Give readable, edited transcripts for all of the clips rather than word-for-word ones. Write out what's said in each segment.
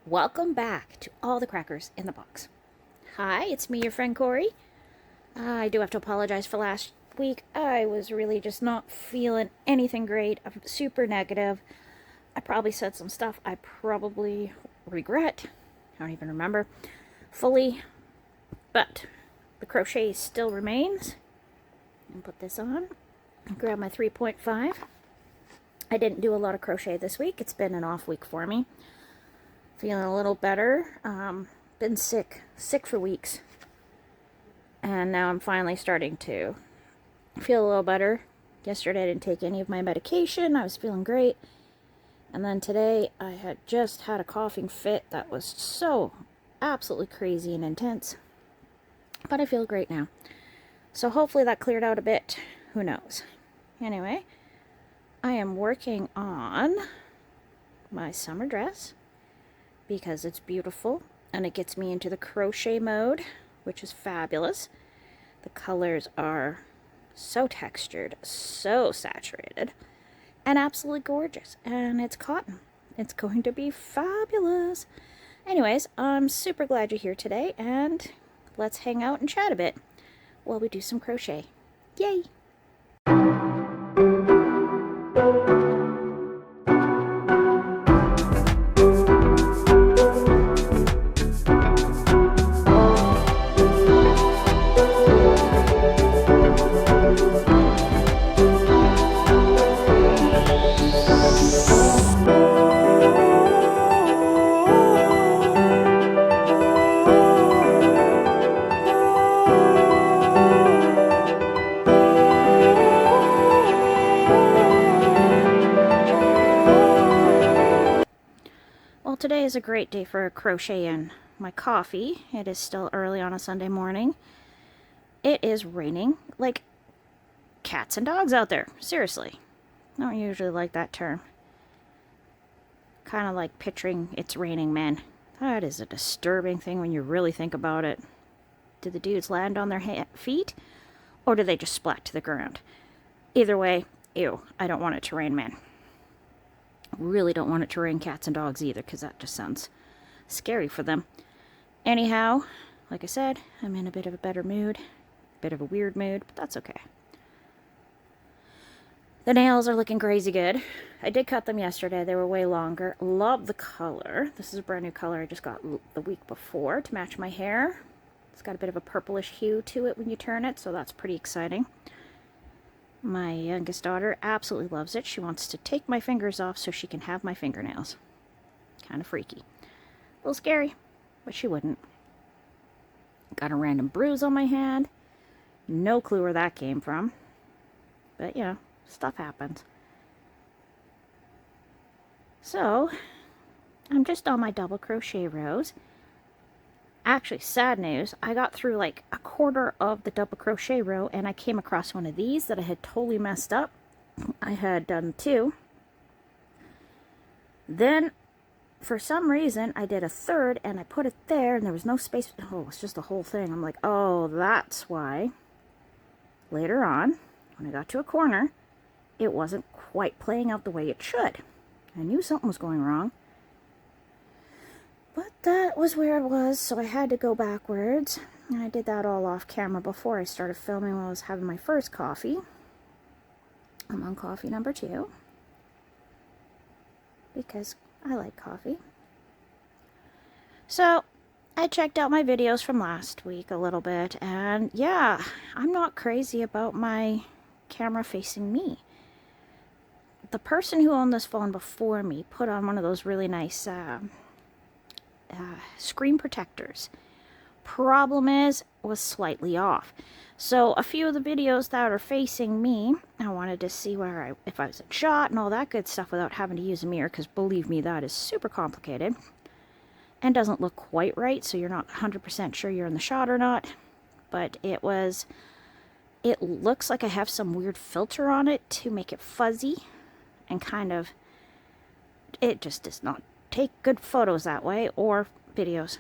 Welcome back to All the Crackers in the Box. Hi, it's me, your friend Corey. I do have to apologize for last week. I was really just not feeling anything great. I'm super negative. I probably said some stuff I probably regret. I don't even remember fully. But the crochet still remains. And put this on. Grab my 3.5. I didn't do a lot of crochet this week. It's been an off week for me. Feeling a little better. Been sick for weeks. And now I'm finally starting to feel a little better. Yesterday I didn't take any of my medication. I was feeling great. And then today I had just had a coughing fit that was so absolutely crazy and intense. But I feel great now. So hopefully that cleared out a bit. Who knows? Anyway, I am working on my summer dress because it's beautiful and it gets me into the crochet mode, which is fabulous. The colors are so textured, so saturated, and absolutely gorgeous. And it's cotton. It's going to be fabulous. Anyways, I'm super glad you're here today, and let's hang out and chat a bit while we do some crochet. Yay! Well, today is a great day for crocheting my coffee. It is still early on a Sunday morning. It is raining like cats and dogs out there. Seriously. I don't usually like that term. Kind of like picturing it's raining men. That is a disturbing thing when you really think about it. Do the dudes land on their feet? Or do they just splat to the ground? Either way, ew, I don't want it to rain men. Really don't want it to rain cats and dogs either, because that just sounds scary for them. Anyhow, like I said, I'm in a bit of a better mood. Bit of a weird mood, but that's okay. The nails are looking crazy good. I did cut them yesterday. They were way longer. Love the color. This is a brand new color I just got the week before to match my hair. It's got a bit of a purplish hue to it when you turn it, so that's pretty exciting. My youngest daughter absolutely loves it. She wants to take my fingers off so she can have my fingernails. Kind of freaky. A little scary, but she wouldn't. Got a random bruise on my hand. No clue where that came from. But, you know, stuff happens. So, I'm just on my double crochet rows. Actually, sad news, I got through like a quarter of the double crochet row and I came across one of these that I had totally messed up. I had done two. Then, for some reason, I did a third and I put it there and there was no space. Oh, it's just the whole thing. I'm like, oh, that's why. Later on, when I got to a corner, it wasn't quite playing out the way it should. I knew something was going wrong. But that was where it was, so I had to go backwards. And I did that all off camera before I started filming while I was having my first coffee. I'm on coffee number 2. Because I like coffee. So, I checked out my videos from last week a little bit. And yeah, I'm not crazy about my camera facing me. The person who owned this phone before me put on one of those really nice screen protectors. Problem is, was slightly off. So a few of the videos that are facing me, I wanted to see if I was in shot and all that good stuff without having to use a mirror, because believe me, that is super complicated and doesn't look quite right, so you're not 100% sure you're in the shot or not. But it looks like I have some weird filter on it to make it fuzzy and kind of, it just does not take good photos that way or videos.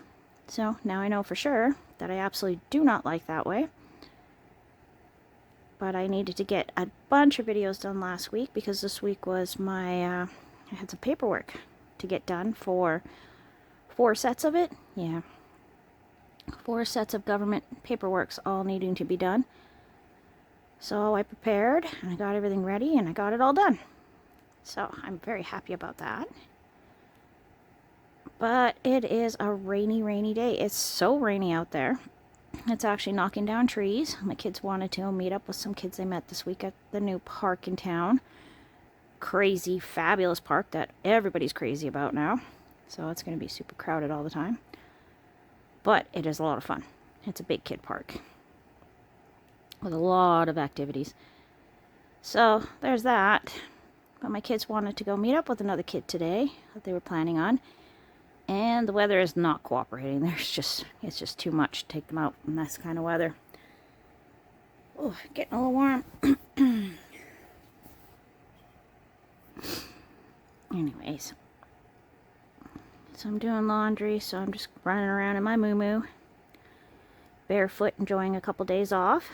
So now I know for sure that I absolutely do not like that way. But I needed to get a bunch of videos done last week because this week was my, I had some paperwork to get done for 4 sets of it. Yeah. 4 sets of government paperwork's all needing to be done. So I prepared, and I got everything ready, and I got it all done. So I'm very happy about that. But it is a rainy, rainy day. It's so rainy out there. It's actually knocking down trees. My kids wanted to meet up with some kids they met this week at the new park in town. Crazy, fabulous park that everybody's crazy about now. So it's going to be super crowded all the time. But it is a lot of fun. It's a big kid park with a lot of activities. So there's that. But my kids wanted to go meet up with another kid today that they were planning on. And the weather is not cooperating. It's just too much to take them out in this kind of weather. Oh, getting a little warm. Anyways. So I'm doing laundry, so I'm just running around in my moo-moo. Barefoot, enjoying a couple days off.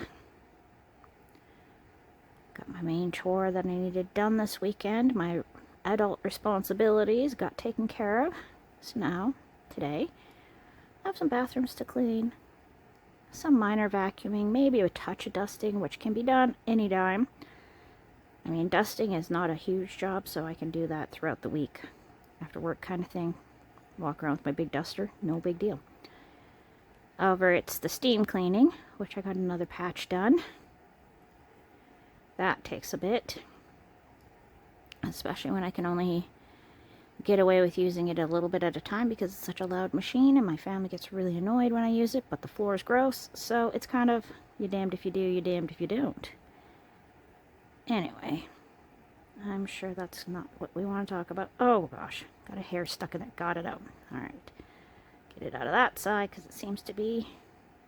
Got my main chore that I needed done this weekend. My adult responsibilities got taken care of. So now, today, I have some bathrooms to clean. Some minor vacuuming, maybe a touch of dusting, which can be done anytime. I mean, dusting is not a huge job, so I can do that throughout the week. After work kind of thing. Walk around with my big duster, no big deal. However, it's the steam cleaning, which I got another patch done. That takes a bit. Especially when I can only get away with using it a little bit at a time because it's such a loud machine and my family gets really annoyed when I use it, but the floor is gross, so it's kind of, you're damned if you do, you're damned if you don't. Anyway, I'm sure that's not what we want to talk about. Oh gosh, got a hair stuck in it, got it out. Alright, get it out of that side because it seems to be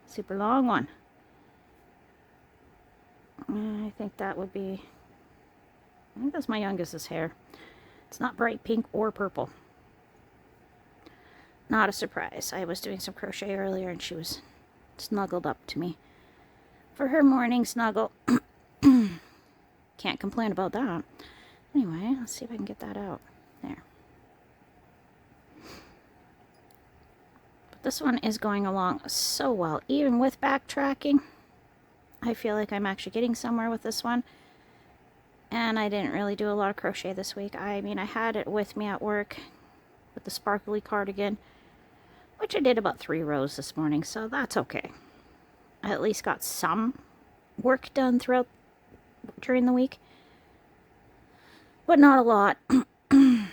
a super long one. I think that's my youngest's hair. It's not bright pink or purple. Not a surprise. I was doing some crochet earlier and she was snuggled up to me for her morning snuggle. Can't complain about that. Anyway, let's see if I can get that out. There. But this one is going along so well. Even with backtracking, I feel like I'm actually getting somewhere with this one. And I didn't really do a lot of crochet this week. I mean, I had it with me at work with the sparkly cardigan, which I did about 3 rows this morning, so that's okay. I at least got some work done during the week, but not a lot. I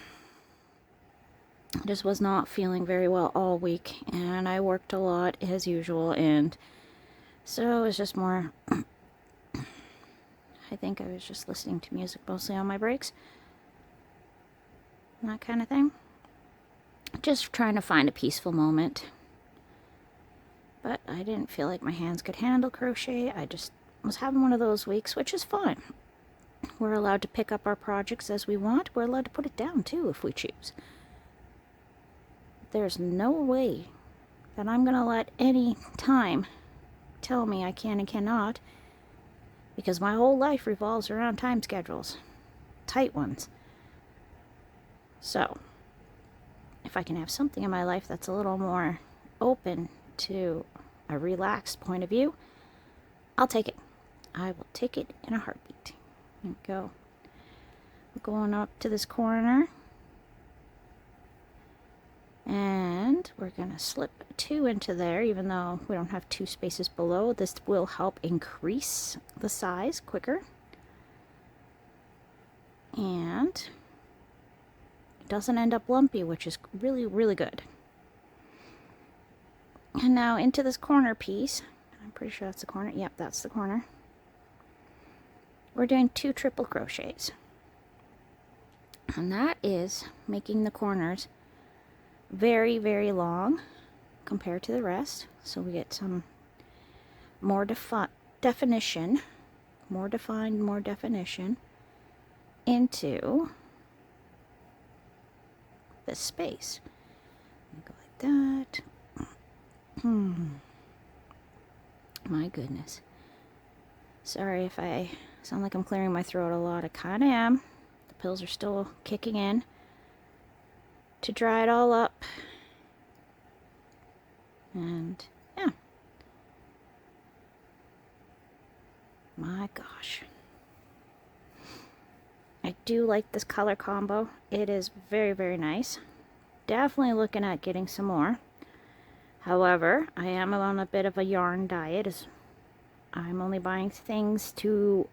just was not feeling very well all week, and I worked a lot as usual, and so it was just more... I think I was just listening to music mostly on my breaks. And that kind of thing. Just trying to find a peaceful moment. But I didn't feel like my hands could handle crochet. I just was having one of those weeks, which is fine. We're allowed to pick up our projects as we want. We're allowed to put it down too if we choose. There's no way that I'm going to let any time tell me I can and cannot. Because my whole life revolves around time schedules. Tight ones. So, if I can have something in my life that's a little more open to a relaxed point of view, I'll take it. I will take it in a heartbeat. There we go. I'm going up to this corner. And we're going to slip 2 into there, even though we don't have 2 spaces below. This will help increase the size quicker. And it doesn't end up lumpy, which is really, really good. And now into this corner piece. I'm pretty sure that's the corner. Yep, that's the corner. We're doing 2 triple crochets. And that is making the corners very, very long compared to the rest, so we get some more definition, more defined, more definition into this space. Go like that. My goodness. Sorry if I sound like I'm clearing my throat a lot. I kind of am. The pills are still kicking in. To dry it all up, And yeah, my gosh, I do like this color combo. It is very, very nice. Definitely looking at getting some more. However, I am on a bit of a yarn diet, as I'm only buying things to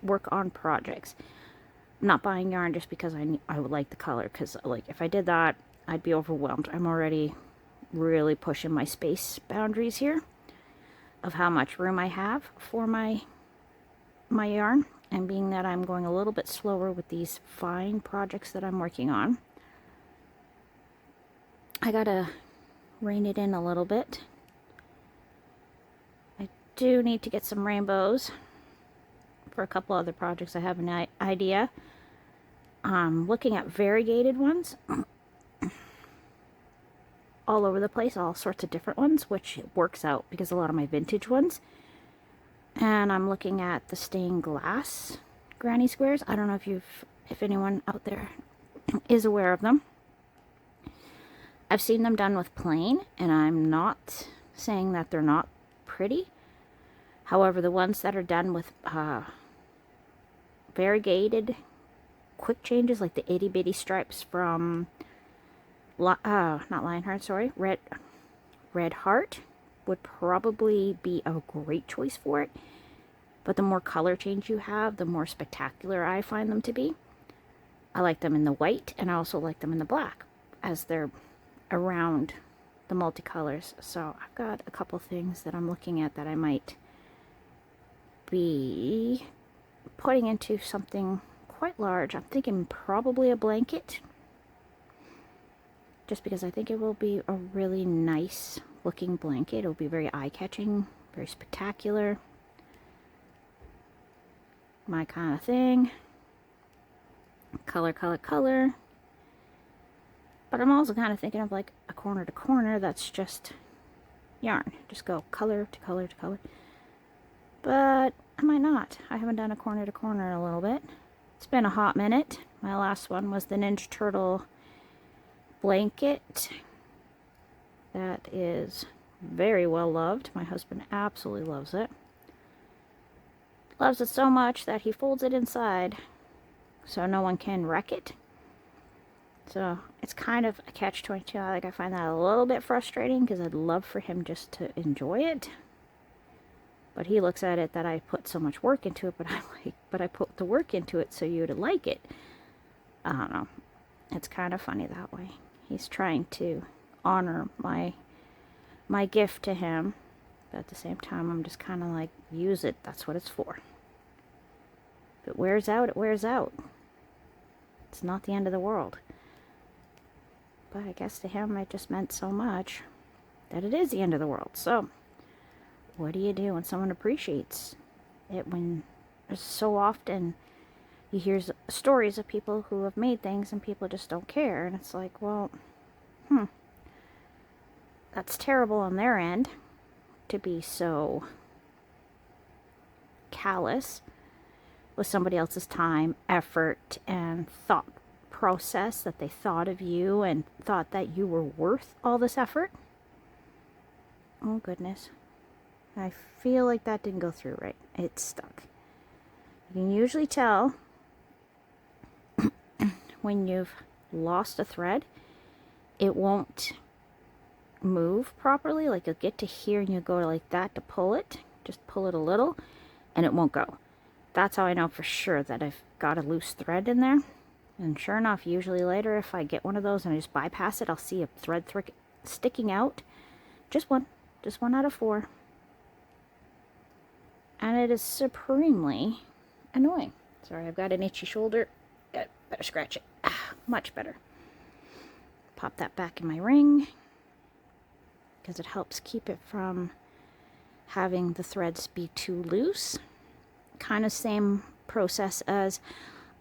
work on projects. I'm not buying yarn just because I would like the color, because like if I did that, I'd be overwhelmed. I'm already really pushing my space boundaries here of how much room I have for my yarn, and being that I'm going a little bit slower with these fine projects that I'm working on, I gotta rein it in a little bit. I do need to get some rainbows for a couple other projects. I have an idea. Looking at variegated ones all over the place, all sorts of different ones, which works out because a lot of my vintage ones. And I'm looking at the stained glass granny squares. I don't know if anyone out there is aware of them. I've seen them done with plain, and I'm not saying that they're not pretty. However, the ones that are done with variegated quick changes, like the itty bitty stripes from not Lionheart, sorry, Red Heart, would probably be a great choice for it. But the more color change you have, the more spectacular I find them to be. I like them in the white, and I also like them in the black, as they're around the multicolors. So I've got a couple things that I'm looking at that I might be putting into something quite large. I'm thinking probably a blanket, just because I think it will be a really nice looking blanket. It'll be very eye-catching, very spectacular, my kind of thing. Color, color, color. But I'm also kind of thinking of like a corner to corner that's just yarn. Just go color to color to color. But I might not. I haven't done a corner to corner in a little bit. It's been a hot minute. My last one was the Ninja Turtle blanket. That is very well loved. My husband absolutely loves it. Loves it so much that he folds it inside so no one can wreck it. So it's kind of a catch-22. I find that a little bit frustrating because I'd love for him just to enjoy it. But he looks at it that I put so much work into it, but I put the work into it so you'd like it. I don't know. It's kind of funny that way. He's trying to honor my gift to him, but at the same time I'm just kind of like, use it. That's what it's for. If it wears out, it wears out. It's not the end of the world. But I guess to him it just meant so much that it is the end of the world. So what do you do when someone appreciates it, when so often you hear stories of people who have made things and people just don't care? And it's like, well, that's terrible on their end to be so callous with somebody else's time, effort, and thought process, that they thought of you and thought that you were worth all this effort. Oh goodness. I feel like that didn't go through right. It stuck. You can usually tell when you've lost a thread. It won't move properly. Like you'll get to here and you go like that to pull it. Just pull it a little and it won't go. That's how I know for sure that I've got a loose thread in there. And sure enough, usually later if I get one of those and I just bypass it, I'll see a thread sticking out. Just one out of 4. And it is supremely annoying. Sorry, I've got an itchy shoulder. Better scratch it. Much better. Pop that back in my ring, because it helps keep it from having the threads be too loose. Kind of same process as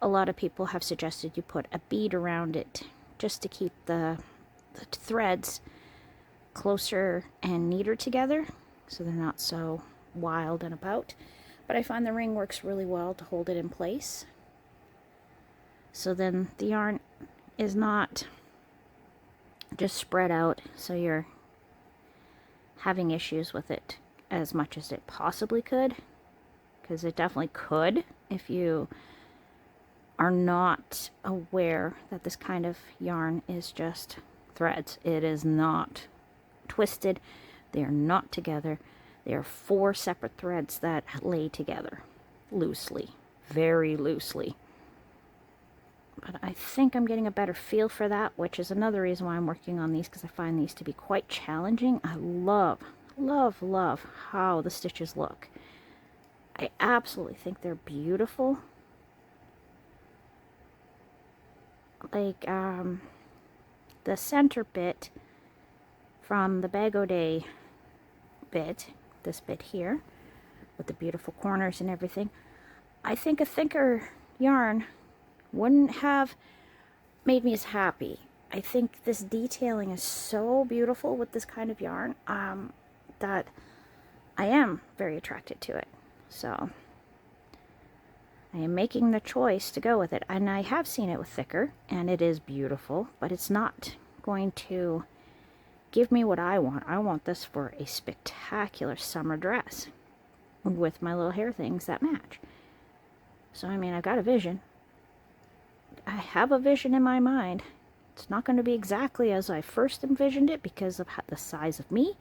a lot of people have suggested you put a bead around it, just to keep the threads closer and neater together, so they're not so wild and about. But I find the ring works really well to hold it in place, so then the yarn is not just spread out, so you're having issues with it as much as it possibly could, because it definitely could if you are not aware that this kind of yarn is just threads. It is not twisted. They are not together. They are 4 separate threads that lay together loosely, very loosely. But I think I'm getting a better feel for that, which is another reason why I'm working on these, because I find these to be quite challenging. I love, love, love how the stitches look. I absolutely think they're beautiful. Like, the center bit from the Bag O' Day bit, this bit here, with the beautiful corners and everything, I think a thicker yarn wouldn't have made me as happy. I think this detailing is so beautiful with this kind of yarn that I am very attracted to it. So I am making the choice to go with it, and I have seen it with thicker, and it is beautiful, but it's not going to give me what I want. I want this for a spectacular summer dress with my little hair things that match. So, I mean, I've got a vision. I have a vision in my mind. It's not going to be exactly as I first envisioned it because of the size of me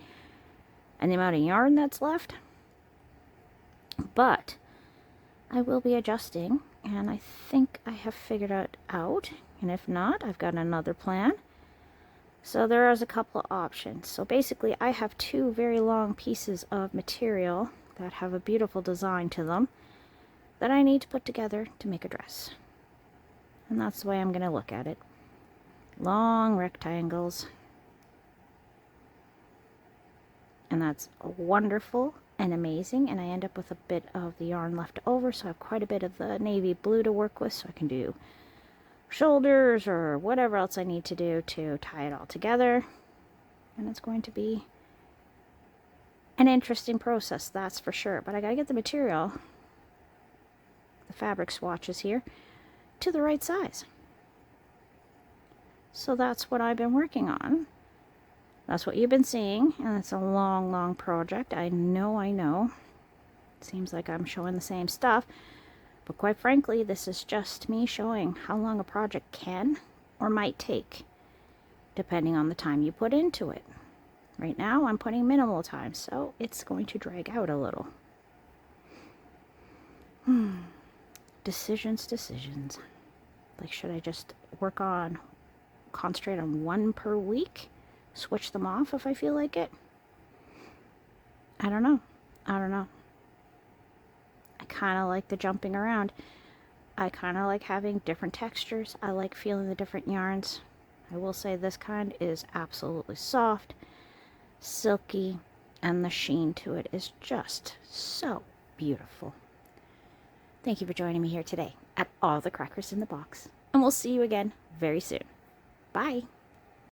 and the amount of yarn that's left. But I will be adjusting, and I think I have figured it out. And if not, I've got another plan. So there is a couple of options. So basically, I have 2 very long pieces of material that have a beautiful design to them that I need to put together to make a dress. And that's the way I'm going to look at it. Long rectangles. And that's wonderful and amazing. And I end up with a bit of the yarn left over, so I have quite a bit of the navy blue to work with, so I can do shoulders or whatever else I need to do to tie it all together. And it's going to be an interesting process, that's for sure. But I gotta get the material, the fabric swatches here, to the right size. So that's what I've been working on. That's what you've been seeing, and it's a long, long project. I know. It seems like I'm showing the same stuff, but quite frankly, this is just me showing how long a project can or might take, depending on the time you put into it. Right now, I'm putting minimal time, so it's going to drag out a little. Decisions. Like, should I just concentrate on 1 per week? Switch them off if I feel like it? I don't know. I kind of like the jumping around. I kind of like having different textures. I like feeling the different yarns. I will say this kind is absolutely soft, silky, and the sheen to it is just so beautiful. Thank you for joining me here today at All the Crackers in the Box, and we'll see you again very soon. Bye!